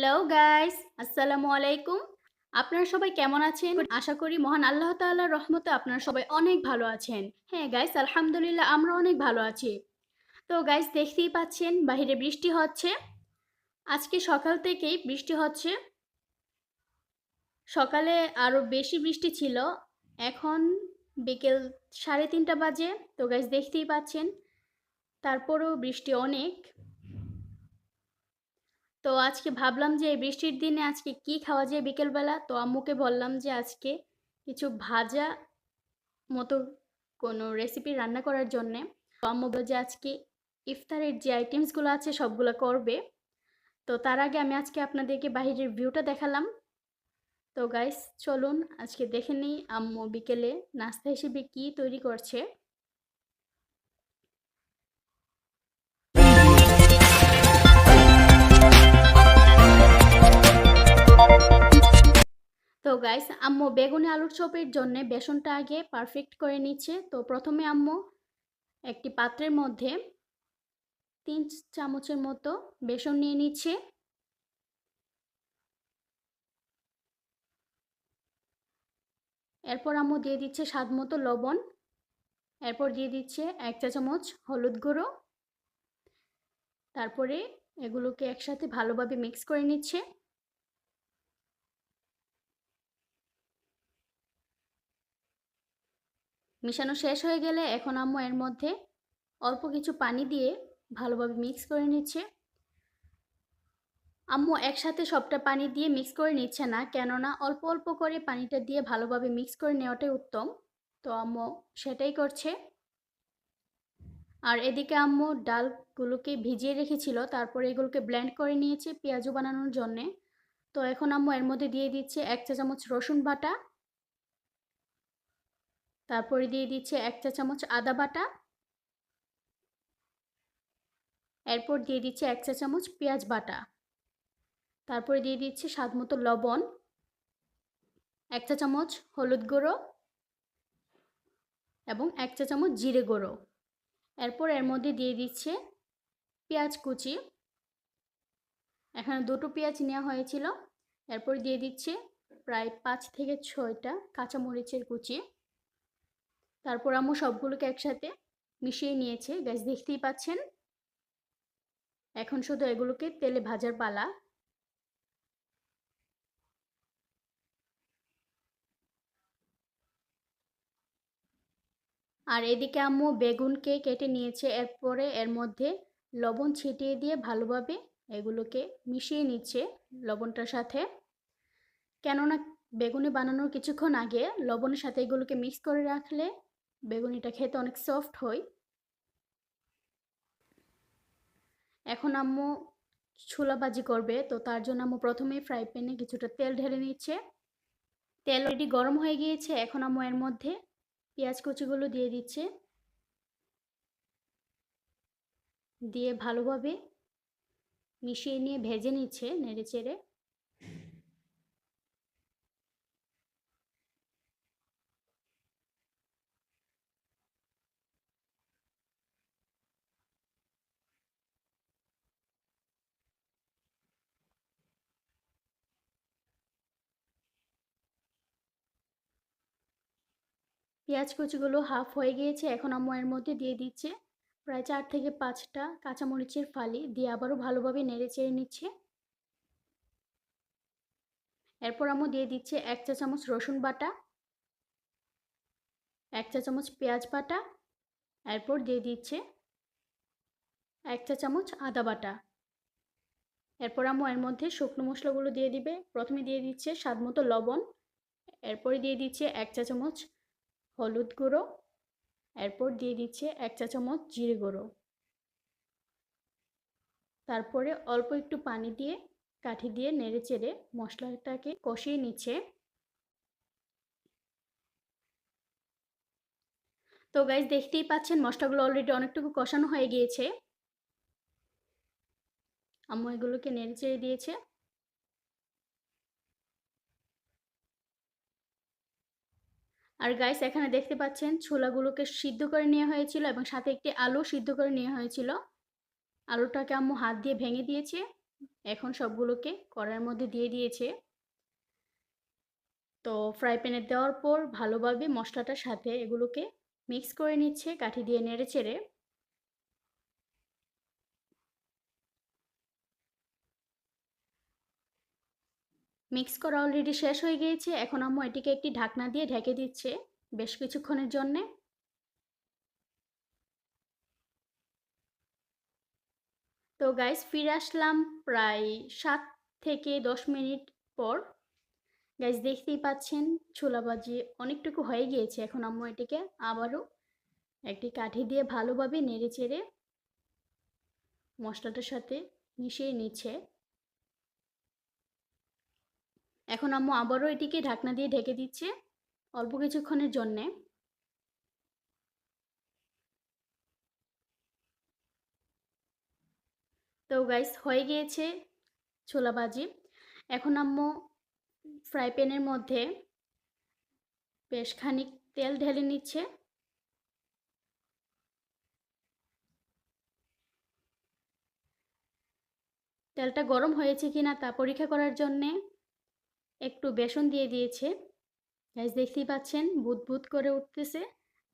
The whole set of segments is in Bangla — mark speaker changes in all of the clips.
Speaker 1: হ্যালো গাইস, আসসালামু আলাইকুম। আপনারা সবাই কেমন আছেন? আশা করি মহান আল্লাহ তাআলার রহমতে আপনারা সবাই অনেক ভালো আছেন। হ্যাঁ গাইস, আলহামদুলিল্লাহ আমরা অনেক ভালো আছি। তো গাইস দেখতেই পাচ্ছেন বাহিরে বৃষ্টি হচ্ছে। আজকে সকাল থেকেই বৃষ্টি হচ্ছে। সকালে আরো বেশি বৃষ্টি ছিল। এখন বিকেল 3:30 বাজে। তো গাইস দেখতেই পাচ্ছেন। তারপরেও বৃষ্টি অনেক। তো আজকে ভাবলাম যে এই বৃষ্টির দিনে আজকে কি খাওয়া যায় বিকেলবেলা। তো আম্মুকে বললাম যে আজকে কিছু ভাজা মতো কোনো রেসিপি রান্না করার জন্যে। তো আম্মু বলল যে আজকে ইফতারের যে আইটেমসগুলো আছে সবগুলো করবে। তো তার আগে আমি আজকে আপনাদেরকে বাহিরের ভিউটা দেখালাম। তো গাইস চলুন আজকে দেখে নিই আম্মু বিকেলে নাস্তা হিসেবে কি তৈরি করছে। তো গাইস আম্মু বেগুনি আলুর চপের জন্য বেসনটা আগে পারফেক্ট করে নিচ্ছে। তো প্রথমে আম্মু একটি পাত্রের মধ্যে 3 চামচের মতো বেসন নিয়ে নিচ্ছে। এরপর আম্মু দিয়ে দিচ্ছে স্বাদ মতো লবণ। এরপর দিয়ে দিচ্ছে 1 চা চামচ হলুদ গুঁড়ো। তারপরে এগুলোকে একসাথে ভালোভাবে মিক্স করে নিচ্ছে। মিশানো শেষ হয়ে গেলে এখন আম্মু এর মধ্যে অল্প কিছু পানি দিয়ে ভালোভাবে মিক্স করে নিচ্ছে। আম্মু একসাথে সবটা পানি দিয়ে মিক্স করে নিচ্ছে না, কেননা অল্প অল্প করে পানিটা দিয়ে ভালোভাবে মিক্স করে নেওয়াটাই উত্তম। তো আম্মু সেটাই করছে। আর এদিকে আম্মু ডালগুলোকে ভিজিয়ে রেখেছিল, তারপরে এগুলোকে ব্লেন্ড করে নিয়েছে পেঁয়াজু বানানোর জন্যে। তো এখন আম্মু এর মধ্যে দিয়ে দিচ্ছে 1 চা চামচ রসুন বাটা। তারপরে দিয়ে দিচ্ছে 1 চা চামচ আদা বাটা। এরপর দিয়ে দিচ্ছে 1 চা চামচ পেঁয়াজ বাটা। তারপরে দিয়ে দিচ্ছে স্বাদ মতো লবণ, 1 চা চামচ হলুদ গুঁড়ো এবং 1 চা চামচ জিরে গুঁড়ো। এরপর এর মধ্যে দিয়ে দিচ্ছে পেঁয়াজ কুচি। এখানে দুটো পেঁয়াজ নেওয়া হয়েছিল। এরপর দিয়ে দিচ্ছে প্রায় 5 থেকে 6টা কাঁচামরিচের কুচি। তারপর আম্মু সবগুলোকে একসাথে মিশিয়ে নিয়েছে, গ্যাস দেখতেই পাচ্ছেন। এখন শুধু এগুলোকে তেলে ভাজার পালা। আর এদিকে আম্মু বেগুনকে কেটে নিয়েছে। এরপরে এর মধ্যে লবণ ছিটিয়ে দিয়ে ভালোভাবে এগুলোকে মিশিয়ে নিচ্ছে লবণটার সাথে, কেননা বেগুনি বানানোর কিছুক্ষণ আগে লবণের সাথে এগুলোকে মিক্স করে রাখলে বেগুনিটা খেতে অনেক সফট হয়। এখন আম্মু ছোলা ভাজি করবে। তো তার জন্য আম্মু প্রথমেই ফ্রাই প্যানে কিছুটা তেল ঢেলে নিচ্ছে। তেল অলরেডি গরম হয়ে গিয়েছে। এখন আম্মু এর মধ্যে পেঁয়াজ কুচিগুলো দিয়ে দিচ্ছে, দিয়ে ভালোভাবে মিশিয়ে নিয়ে ভেজে নিচ্ছে নেড়ে চেড়ে। পেঁয়াজ কুচিগুলো হাফ হয়ে গিয়েছে। এখন আম্মু এর মধ্যে দিয়ে দিচ্ছে প্রায় 4 থেকে 5টা কাঁচামরিচের ফালি, দিয়ে আবারও ভালোভাবে নেড়ে চেড়ে নিচ্ছে। এরপর আম্মু দিয়ে দিচ্ছে 1 চা চামচ রসুন বাটা, 1 চা চামচ পেঁয়াজ বাটা। এরপর দিয়ে দিচ্ছে 1 চা চামচ আদা বাটা। এরপর আম্মু এর মধ্যে শুকনো মশলাগুলো দিয়ে দিবে। প্রথমে দিয়ে দিচ্ছে স্বাদ মতো লবণ। এরপরে দিয়ে দিচ্ছে 1 চা চামচ হলুদ গুঁড়ো। এরপর দিয়ে দিচ্ছে 1 চা চামচ জিরে গুঁড়ো। তারপরে অল্প একটু পানি দিয়ে কাঠি দিয়ে নেড়ে চেড়ে মশলাটাকে কষিয়ে নিচ্ছে। তো গাইজ দেখতেই পাচ্ছেন মশলাগুলো অলরেডি অনেকটুকু কষানো হয়ে গিয়েছে। আম্মু এগুলোকে নেড়ে চেড়ে দিয়েছে। আর গাইস এখানে দেখতে পাচ্ছেন ছোলাগুলোকে সিদ্ধ করে নেওয়া হয়েছিল এবং সাথে একটি আলু সিদ্ধ করে নেওয়া হয়েছিল। আলুটাকে আম্মু হাত দিয়ে ভেঙে দিয়েছে, এখন সবগুলোকে কড়াইয়ের মধ্যে দিয়ে দিয়েছে। তো ফ্রাই প্যানে দেওয়ার পর ভালোভাবে মশলাটার সাথে এগুলোকে মিক্স করে নিচ্ছে কাঠি দিয়ে নেড়ে চেড়ে। মিক্স করা অলরেডি শেষ হয়ে গিয়েছে। এখন আম্মু এটিকে একটি ঢাকনা দিয়ে ঢেকে দিচ্ছে বেশ কিছুক্ষণের জন্যে। তো গাইস ফিরে আসলাম প্রায় 7 থেকে 10 মিনিট পর। গাইস দেখতেই পাচ্ছেন ছোলা ভাজি অনেকটুকু হয়ে গিয়েছে। এখন আম্মু এটিকে আবারও একটি কাঠি দিয়ে ভালোভাবে নেড়ে চেড়ে মশলাটার সাথে মিশিয়ে নিচ্ছে। এখন আম্মু আবারও এটিকে ঢাকনা দিয়ে ঢেকে দিচ্ছে অল্প কিছুক্ষণের জন্যে। তো গাইস হয়ে গিয়েছে ছোলা ভাজি। এখন আম্মু ফ্রাই প্যানের মধ্যে বেশ খানিক তেল ঢেলে নিচ্ছে। তেলটা গরম হয়েছে কিনা তা পরীক্ষা করার জন্যে একটু বেসন দিয়ে দিয়েছে। গাইস দেখতেই পাচ্ছেন বুদবুদ করে উঠতেছে,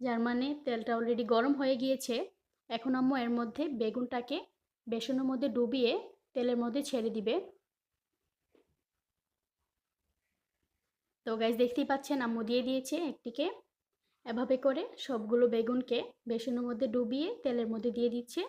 Speaker 1: যার মানে তেলটা অলরেডি গরম হয়ে গিয়েছে। এখন আম্মু এর মধ্যে বেগুনটাকে বেসনের মধ্যে ডুবিয়ে তেলের মধ্যে ছেড়ে দিবে। তো গাইস দেখতেই পাচ্ছেন আম্মু দিয়ে দিয়েছে একটিকে। এভাবে করে সবগুলো বেগুনকে বেসনের মধ্যে ডুবিয়ে তেলের মধ্যে দিয়ে দিচ্ছে।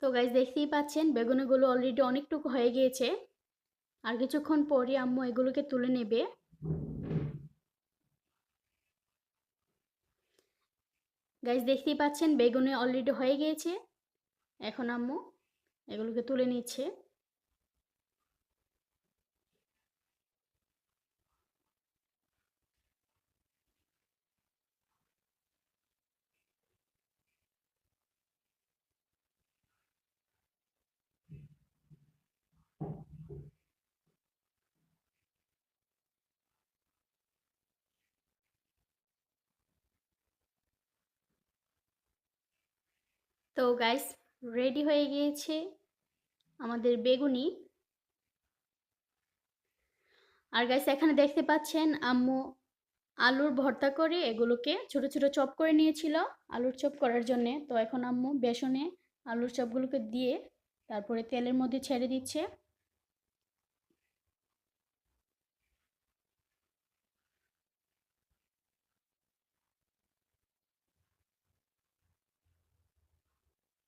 Speaker 1: তো গাইস দেখতেই পাচ্ছেন বেগুনগুলো অলরেডি অনেকটুকু হয়ে গিয়েছে। আর কিছুক্ষণ পরে আম্মু এগুলোকে তুলে নেবে। গাইস দেখতেই পাচ্ছেন বেগুনে অলরেডি হয়ে গিয়েছে। এখন আম্মু এগুলোকে তুলে নিচ্ছে। তো গাইস রেডি হয়ে গিয়েছে আমাদের বেগুনি। আর গাইস এখানে দেখতে পাচ্ছেন আম্মু আলুর ভর্তা করে এগুলোকে ছোট ছোট চপ করে নিয়েছিল আলুর চপ করার জন্য। তো এখন আম্মু বেসনে আলুর চপগুলোকে দিয়ে তারপরে তেলের মধ্যে ছেড়ে দিচ্ছে।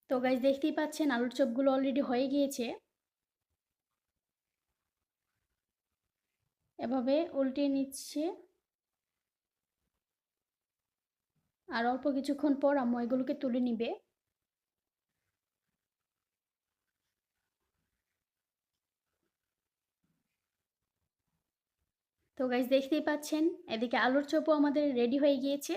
Speaker 1: তো গাইস দেখতেই পাচ্ছেন আলুর চপগুলো অলরেডি হয়ে গিয়েছে। এভাবে উল্টিয়ে নিচ্ছে। আর অল্প কিছুক্ষণ পর আম্মু এগুলোকে তুলে নিবে। তো গাইস দেখতেই পাচ্ছেন এদিকে আলুর চপও আমাদের রেডি হয়ে গিয়েছে।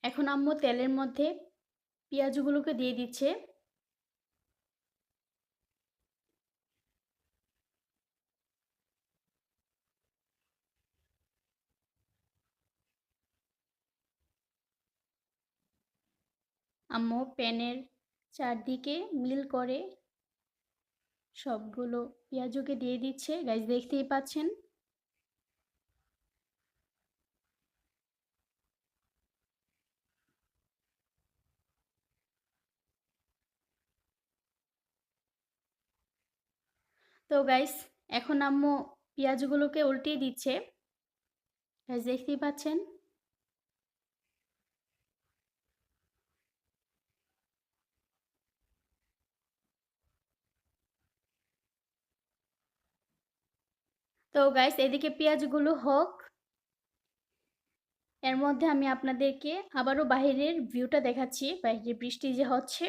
Speaker 1: এখন আম্মু তেলের মধ্যে পেঁয়াজগুলোকে দিয়ে দিচ্ছে। আম্মু প্যানের চারদিকে মিল করে সবগুলো পেঁয়াজকে দিয়ে দিচ্ছে। গাইস দেখতেই পাচ্ছেন। তো গাইস এখন আম্মু পেঁয়াজগুলোকে উল্টিয়ে দিচ্ছে। গাইস দেখতেই পাচ্ছেন। তো গাইস এদিকে পেঁয়াজগুলো হোক, এর মধ্যে আমি আপনাদেরকে আবারও বাহিরের ভিউটা দেখাচ্ছি, বাইরে বৃষ্টি যে হচ্ছে।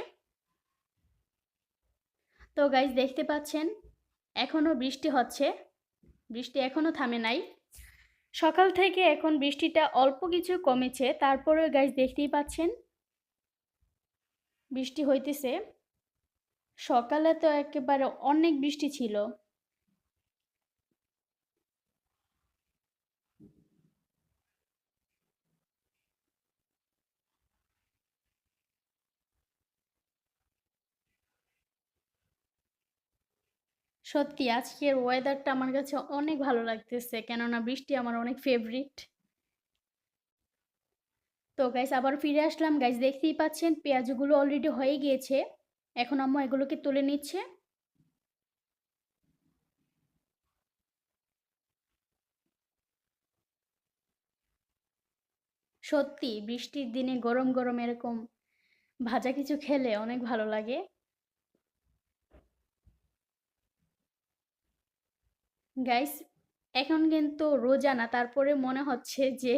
Speaker 1: তো গাইস দেখতে পাচ্ছেন এখনো বৃষ্টি হচ্ছে, বৃষ্টি এখনো থামে নাই। সকাল থেকে এখন বৃষ্টিটা অল্প কিছু কমেছে, তারপরেও গাইস দেখতেই পাচ্ছেন বৃষ্টি হইতেছে। সকালে তো একেবারে অনেক বৃষ্টি ছিল। সত্যি আজকের ওয়েদারটা আমার কাছে অনেক ভালো লাগতেছে, কেননা বৃষ্টি আমার অনেক ফেভারিট। তো গাইস আবার ফিরে আসলাম। গাইস দেখতেই পাচ্ছেন পেঁয়াজগুলো অলরেডি হয়ে গিয়েছে, এখন আম্মু এগুলোকে তুলে নিচ্ছে। সত্যি বৃষ্টির দিনে গরম গরম এরকম ভাজা কিছু খেলে অনেক ভালো লাগে। গাইস এখন কিন্তু রোজা না, তারপরে মনে হচ্ছে যে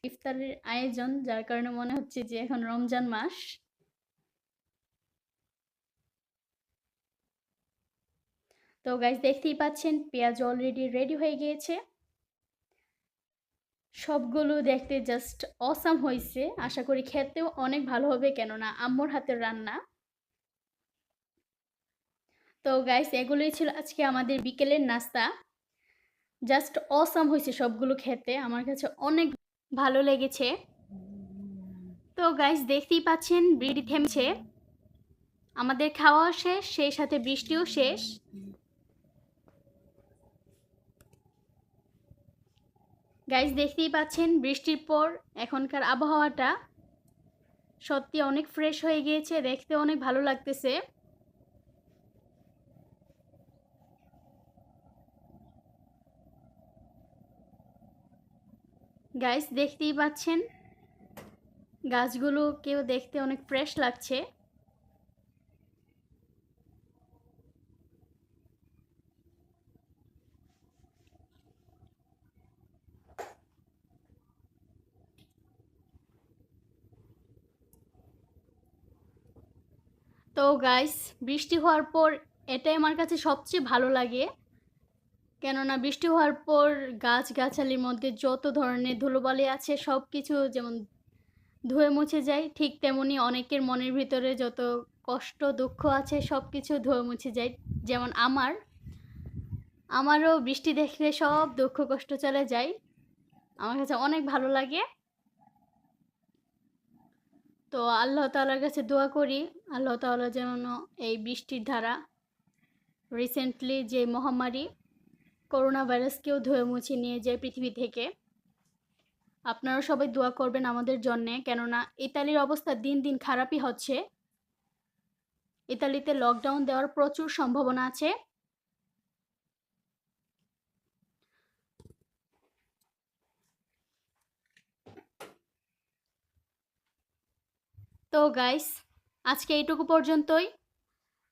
Speaker 1: ইফতারের আয়োজন, যার কারণে মনে হচ্ছে যে এখন রমজান মাস। তো গাইস দেখতেই পাচ্ছেন পেঁয়াজ অলরেডি রেডি হয়ে গিয়েছে। সবগুলো দেখতে জাস্ট অসাম হয়েছে, আশা করি খেতেও অনেক ভালো হবে, কেননা আম্মুর হাতের রান্না। তো গাইস এগুলোই ছিল আজকে আমাদের বিকেলের নাস্তা। জাস্ট অসাম হয়েছে সবগুলো খেতে, আমার কাছে অনেক ভালো লেগেছে। তো গাইস দেখতেই পাচ্ছেন বৃষ্টি থেমছে, আমাদের খাওয়াও শেষ, সেই সাথে বৃষ্টিও শেষ। গাইস দেখতেই পাচ্ছেন বৃষ্টির পর এখনকার আবহাওয়াটা সত্যি অনেক ফ্রেশ হয়ে গিয়েছে, দেখতে অনেক ভালো লাগতেছে। গাইস দেখতেই পাচ্ছেন গাছগুলোকেও দেখতে অনেক ফ্রেশ লাগছে। তো গাইস বৃষ্টি হওয়ার পর এটাই আমার কাছে সবচেয়ে ভালো লাগে, কেননা বৃষ্টি হওয়ার পর গাছগাছালির মধ্যে যত ধরনের ধুলোবালি আছে সব কিছু যেমন ধুয়ে মুছে যায়, ঠিক তেমনি অনেকের মনের ভিতরে যত কষ্ট দুঃখ আছে সব কিছু ধুয়ে মুছে যায়। যেমন আমারও বৃষ্টি দেখলে সব দুঃখ কষ্ট চলে যায়, আমার কাছে অনেক ভালো লাগে। তো আল্লাহ তাআলার কাছে দোয়া করি আল্লাহ তাআলা যেন এই বৃষ্টির ধারা, রিসেন্টলি যে মহামারী করোনা ভাইরাসকেও ধুয়ে মুছে নিয়ে যায় পৃথিবী থেকে। আপনারা সবাই দোয়া করবেন আমাদের জন্যে, কেননা ইতালির অবস্থা দিন দিন খারাপই হচ্ছে। ইতালিতে লকডাউন দেওয়ার প্রচুর সম্ভাবনা আছে। তো গাইস আজকে এইটুকু পর্যন্তই।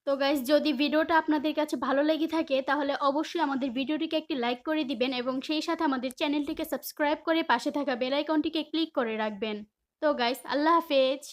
Speaker 1: তো গাইস যদি ভিডিওটা আপনাদের কাছে ভালো লেগে থাকে তাহলে অবশ্যই আমাদের ভিডিওটিকে একটি লাইক করে দিবেন এবং সেই সাথে আমাদের চ্যানেলটিকে সাবস্ক্রাইব করে পাশে থাকা বেল আইকনটিকে ক্লিক করে রাখবেন। তো গাইস আল্লাহ হাফেজ।